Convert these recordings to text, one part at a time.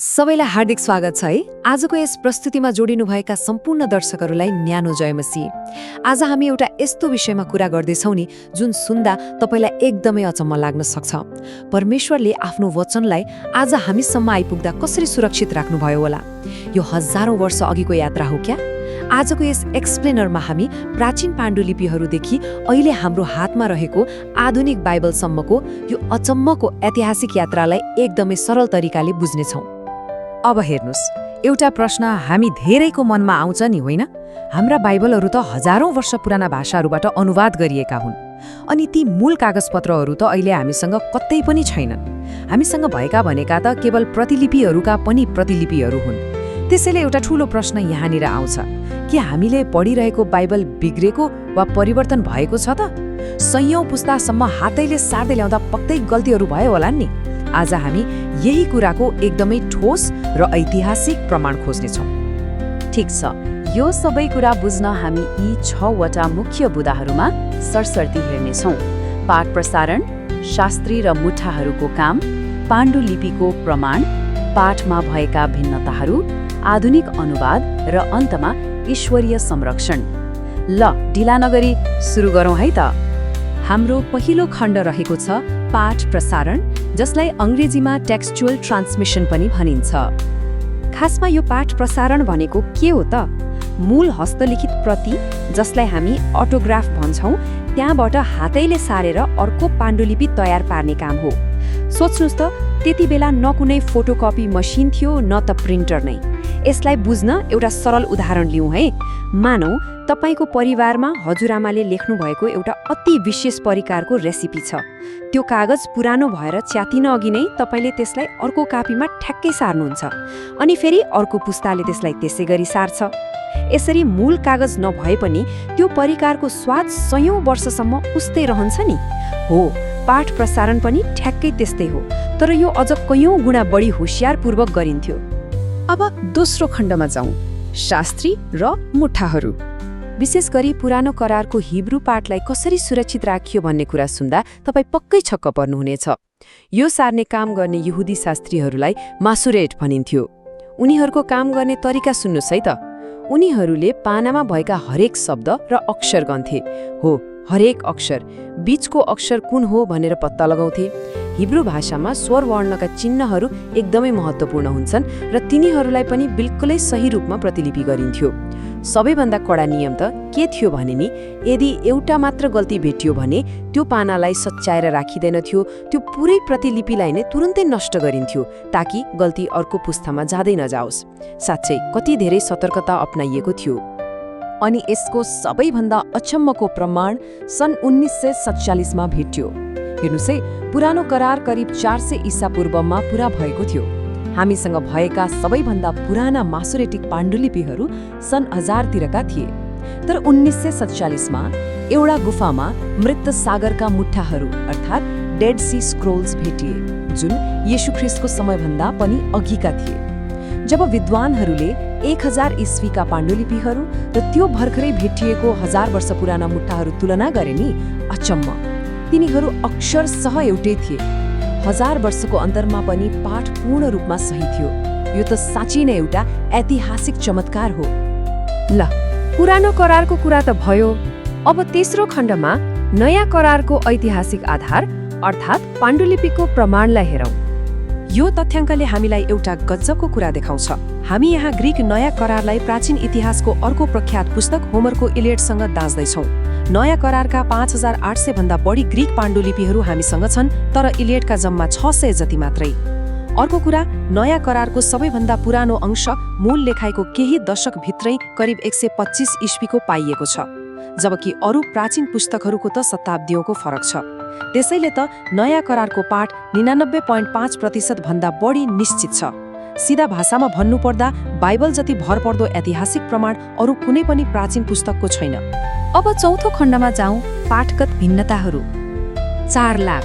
सबैलाई हार्दिक स्वागत छ है। आजको यस प्रस्तुतिमा जोडिनुभएका सम्पूर्ण दर्शकहरूलाई न्यानो जयमसी। आज हामी एउटा यस्तो विषयमा कुरा गर्दैछौँ नि जुन सुन्दा तपाईँलाई एकदमै अचम्म लाग्न सक्छ। परमेश्वरले आफ्नो वचनलाई आज हामीसम्म आइपुग्दा कसरी सुरक्षित राख्नुभयो होला? यो हजारौं वर्ष अघिको यात्रा हो क्या? आजको यस एक्सप्लेनरमा हामी प्राचीन पाण्डुलिपिहरूदेखि अहिले हाम्रो हातमा रहेको आधुनिक बाइबलसम्मको यो अचम्मको ऐतिहासिक यात्रालाई एकदमै सरल तरिकाले बुझ्नेछौँ। अब हेर्नुस्, एउटा प्रश्न हामी धेरैको मनमा आउँछ नि, होइन? हाम्रा बाइबलहरू त हजारौं वर्ष पुराना भाषाहरूबाट अनुवाद गरिएका हुन्, अनि ती मूल कागजपत्रहरू त अहिले हामीसँग कतै पनि छैनन्। हामीसँग भएका भनेका त केवल प्रतिलिपिहरूका पनि प्रतिलिपिहरू हुन्। त्यसैले एउटा ठूलो प्रश्न यहाँनिर आउँछ, के हामीले पढिरहेको बाइबल बिग्रेको वा परिवर्तन भएको छ त? सयौं पुस्तासम्म हातैले सार्दै ल्याउँदा पक्कै गल्तीहरू भयो होला नि? आज हामी यही कुराको एकदमै ठोस र ऐतिहासिक प्रमाण खोज्नेछौँ। ठिक छ, यो सबै कुरा बुझ्न हामी यी 6 वटा मुख्य बुँदाहरूमा सरसर्ती हेर्नेछौँ। पाठ प्रसारण, शास्त्री र मुठाहरूको काम, पाण्डुलिपिको प्रमाण, पाठमा भएका भिन्नताहरू, आधुनिक अनुवाद र अन्तमा ईश्वरीय संरक्षण। ल, ढिला नगरी सुरु गरौँ है त। हाम्रो पहिलो खण्ड रहेको छ पाठ प्रसारण, जसलाई अङ्ग्रेजीमा टेक्स्चुअल ट्रान्समिसन पनि भनिन्छ। खासमा यो पाठ प्रसारण भनेको के हो त? मूल हस्तलिखित प्रति, जसलाई हामी अटोग्राफ भन्छौँ, त्यहाँबाट हातैले सारेर अर्को पाण्डुलिपि तयार पार्ने काम हो। सोच्नुस् त, त्यति बेला न कुनै फोटोकपी मसिन थियो न त प्रिन्टर नै। यसलाई बुझ्न एउटा सरल उदाहरण लिउँ है। मानौ तपाईको परिवारमा हजुरआमाले लेख्नु भएको एउटा अति विशेष परिकारको रेसिपी छ। त्यो कागज पुरानो भएर च्यातिन अघि नै तपाईले त्यसलाई अर्को कापीमा ठ्याक्कै सार्नुहुन्छ, अनि फेरि अर्को पुस्ताले त्यसलाई त्यसै गरी सार्छ। यसरी मूल कागज नभए पनि त्यो परिकारको स्वाद सयौं वर्षसम्म उस्तै रहन्छ नि। हो, पाठ प्रसारण पनि ठ्याक्कै त्यस्तै हो, तर यो अझ कयौं गुणा बढी होशियारपूर्वक गरिन्थ्यो। अब दोस्रो खण्डमा जाउँ, शास्त्री र मुठाहरू। विशेष गरी पुरानो करारको हिब्रू पाठलाई कसरी सुरक्षित राखियो भन्ने कुरा सुन्दा तपाईँ पक्कै छक्क पर्नुहुनेछ। यो सार्ने काम गर्ने यहुदी शास्त्रीहरूलाई मासुरेट भनिन्थ्यो। उनीहरूको काम गर्ने तरिका सुन्नुस् है त। उनीहरूले पानामा भएका हरेक शब्द र अक्षर गन्थे। हो, हरेक अक्षर, बीचको अक्षर कुन हो भनेर पत्ता लगाउँथे। हिब्रू भाषामा स्वर वर्णका चिन्हहरू एकदमै महत्त्वपूर्ण हुन्छन् र तिनीहरूलाई पनि बिल्कुलै सही रूपमा प्रतिलिपि गरिन्थ्यो। सबैभन्दा कडा नियम त के थियो भने नि, यदि एउटा मात्र गल्ती भेटियो भने त्यो पानालाई सच्याएर राखिँदैनथ्यो, त्यो पुरै प्रतिलिपिलाई नै तुरुन्तै नष्ट गरिन्थ्यो, ताकि गल्ती अर्को पुस्तामा जाँदै नजाओस्। साँच्चै कति धेरै सतर्कता अपनाइएको थियो। अनि यसको सबैभन्दा अचम्मको प्रमाण सन् 1947 मा भेट्यो। हेर्नुस् है, पुरानो करार करिब 400 ईसा पूर्वमा पूरा भएको थियो। हामीसँग भएका सबैभन्दा पुराना मासुरेटिक पाण्डुलिपिहरू सन् 1000 तिरका थिए। तर 1947 मा एउटा गुफामा मृत सागरका मुठाहरू अर्थात् डेड सी स्क्रोल्स भेटिए, जुन येशू ख्रिस्टको समयभन्दा पनि अघिका थिए। जब विद्वानहरूले 1000 ईस्वीका पाण्डुलिपिहरू र त्यो भर्खरै भेटिएको 1000 वर्ष पुराना मुठाहरू तुलना गरे नि, अचम्म, तिनीहरू अक्षरशः एउटै थिए। 1000 वर्षको अन्तरमा पनि पाठ पूर्ण रूपमा सही थियो। यो त साँच्चै नै एउटा ऐतिहासिक चमत्कार हो। ल, पुरानो करारको कुरा त भयो। अब तेस्रो खण्डमा नयाँ करारको ऐतिहासिक आधार अर्थात् पाण्डुलिपिको प्रमाणलाई हेरौँ। यो तथ्याङ्कले हामीलाई एउटा गजबको कुरा देखाउँछ। हामी यहाँ ग्रीक नयाँ करारलाई प्राचीन इतिहासको अर्को प्रख्यात पुस्तक होमरको इलियडसँग दाँच्दैछौँ। नयाँ करारका 5800 भन्दा बढी ग्रीक पाण्डुलिपिहरू हामीसँग छन्, तर इलियडका जम्मा 600 जति मात्रै। अर्को कुरा, नयाँ करारको सबैभन्दा पुरानो अंश मूल लेखाइको केही दशकभित्रै करिब 125 ईस्वीको पाइएको छ, जबकि अरू प्राचीन पुस्तकहरूको त शताब्दीौँको फरक छ। त्यसैले त नयाँ करारको पाठ 99.5% भन्दा बढी निश्चित छ। सिधा भाषामा भन्नुपर्दा बाइबल जति भरपर्दो ऐतिहासिक प्रमाण अरू कुनै पनि प्राचीन पुस्तकको छैन। अब चौथो खण्डमा जाउँ, पाठगत भिन्नताहरू। 4 लाख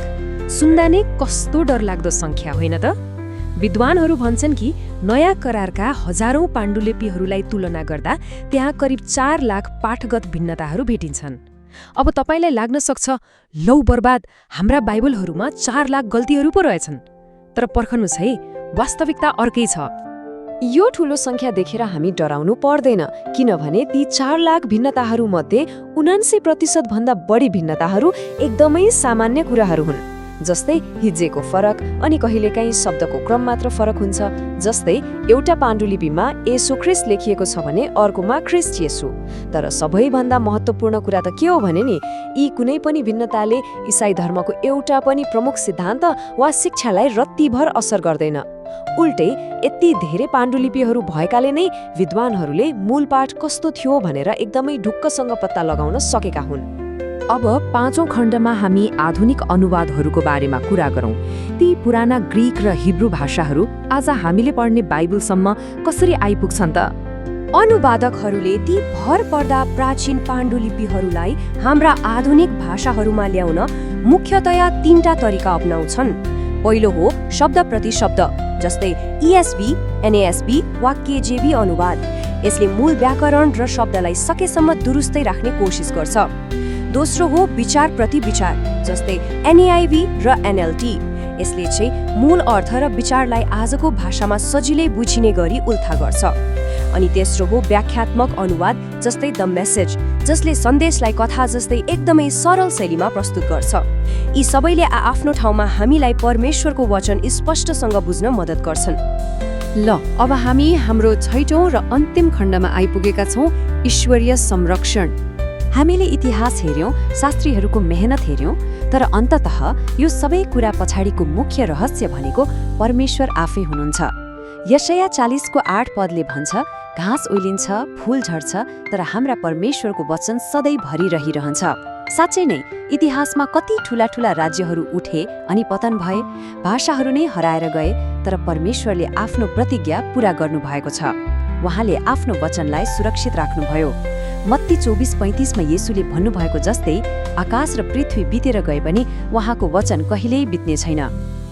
सुन्दा नै कस्तो डरलाग्दो सङ्ख्या होइन त? विद्वानहरू भन्छन् कि नयाँ करारका हजारौं पाण्डुलिपिहरूलाई तुलना गर्दा त्यहाँ करिब 4 लाख पाठगत भिन्नताहरू भेटिन्छन्। अब तपाईलाई लाग्न सक्छ, लौ बर्बाद, हाम्रा बाइबलहरूमा 4 लाख गल्तीहरू पो रहेछन्। तर पर्खनुस् है, वास्तविकता अर्कै छ। यो ठूलो संख्या देखेर हामी डराउनु पर्दैन, किनभने ती 4 लाख भिन्नताहरूमध्ये 79% भन्दा बढी भिन्नताहरू एकदमै सामान्य कुराहरू हुन्। जस्तै हिज्जेको फरक अनि कहिलेकाहीँ शब्दको क्रम मात्र फरक हुन्छ। जस्तै एउटा पाण्डुलिपिमा येशू ख्रीष्ट लेखिएको छ भने अर्कोमा ख्रीष्ट येशू। तर सबैभन्दा महत्त्वपूर्ण कुरा त के हो भने नि, यी कुनै पनि भिन्नताले ईसाई धर्मको एउटा पनि प्रमुख सिद्धान्त वा शिक्षालाई रत्तीभर असर गर्दैन। उल्टै यति धेरै पाण्डुलिपिहरू भएकाले नै विद्वानहरूले मूल पाठ कस्तो थियो भनेर एकदमै ढुक्कसँग पत्ता लगाउन सकेका हुन्। अब 5औं खण्डमा हामी आधुनिक अनुवादहरूको बारेमा कुरा गरौँ। ती पुराना ग्रीक र हिब्रू भाषाहरू आज हामीले पढ्ने बाइबलसम्म कसरी आइपुग्छन् त? अनुवादकहरूले ती भरपर्दा प्राचीन पाण्डुलिपिहरूलाई हाम्रा आधुनिक भाषाहरूमा ल्याउन मुख्यतया 3टा तरिका अपनाउँछन्। पहिलो हो शब्द प्रति शब्द, जस्तै ESV, NASB वा KJV अनुवाद। यसले मूल व्याकरण र शब्दलाई सकेसम्म दुरुस्तै राख्ने कोसिस गर्छ। दोस्रो हो विचार प्रति विचार, जस्तै NAIV र NLT। यसले चाहिँ मूल अर्थ र विचारलाई आजको भाषामा सजिलै बुझिने गरी उल्था गर्छ। अनि तेस्रो हो व्याख्यात्मक अनुवाद, जस्तै द मेसेज, जसले सन्देशलाई कथा जस्तै एकदमै सरल शैलीमा प्रस्तुत गर्छ। यी सबैले आफ्नो ठाउँमा हामीलाई परमेश्वरको वचन स्पष्टसँग बुझ्न मद्दत गर्छन्। ल, अब हामी हाम्रो 6औं र अन्तिम खण्डमा आइपुगेका छौँ, ईश्वरीय संरक्षण। हामीले इतिहास हेर्यौं, शास्त्रीहरूको मेहनत हेर्यौं, तर अन्ततः यो सबै कुरा पछाडिको मुख्य रहस्य भनेको परमेश्वर आफै हुनुहुन्छ। यशाया 40को 8 पदले भन्छ, घाँस ओइलिन्छ, फूल झर्छ, तर हाम्रा परमेश्वरको वचन सधैँ भरि रहिरहन्छ। साँच्चै नै इतिहासमा कति ठूला ठूला राज्यहरू उठे अनि पतन भए, भाषाहरू नै हराएर गए, तर परमेश्वरले आफ्नो प्रतिज्ञा पूरा गर्नुभएको छ। उहाँले आफ्नो वचनलाई सुरक्षित राख्नुभयो। मत्ती 24:35 मा येशूले भन्नुभएको जस्तै आकाश र पृथ्वी बितेर गए पनि उहाँको वचन कहिल्यै बित्ने छैन।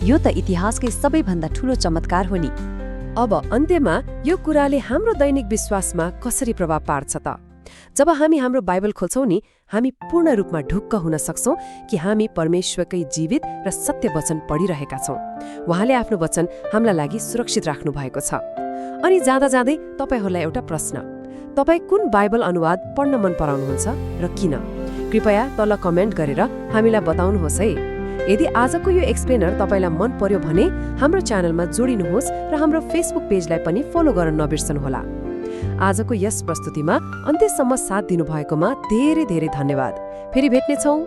यो त इतिहासकै सबैभन्दा ठूलो चमत्कार हो नि। अब अन्त्यमा यो कुराले हाम्रो दैनिक विश्वासमा कसरी प्रभाव पार्छ त? जब हामी हाम्रो बाइबल खोल्छौँ नि, हामी पूर्ण रूपमा ढुक्क हुन सक्छौँ कि हामी परमेश्वरकै जीवित र सत्य वचन पढिरहेका छौँ। उहाँले आफ्नो वचन हामीलाई लागि सुरक्षित राख्नु भएको छ। अनि जाँदा जाँदै तपाईहरूलाई एउटा प्रश्न, तपाईँ कुन बाइबल अनुवाद पढ्न मन पराउनुहुन्छ र किन? कृपया तल कमेन्ट गरेर हामीलाई बताउनुहोस् है। यदि आजको यो एक्सप्लेनर तपाईलाई मन पर्यो भने हाम्रो च्यानलमा जोडिनुहोस् र हाम्रो फेसबुक पेजलाई पनि फलो गर्न नबिर्सनुहोला। आजको यस प्रस्तुतिमा अन्त्यसम्म साथ दिनुभएकोमा धेरै धेरै धन्यवाद। फेरि भेट्नेछौँ।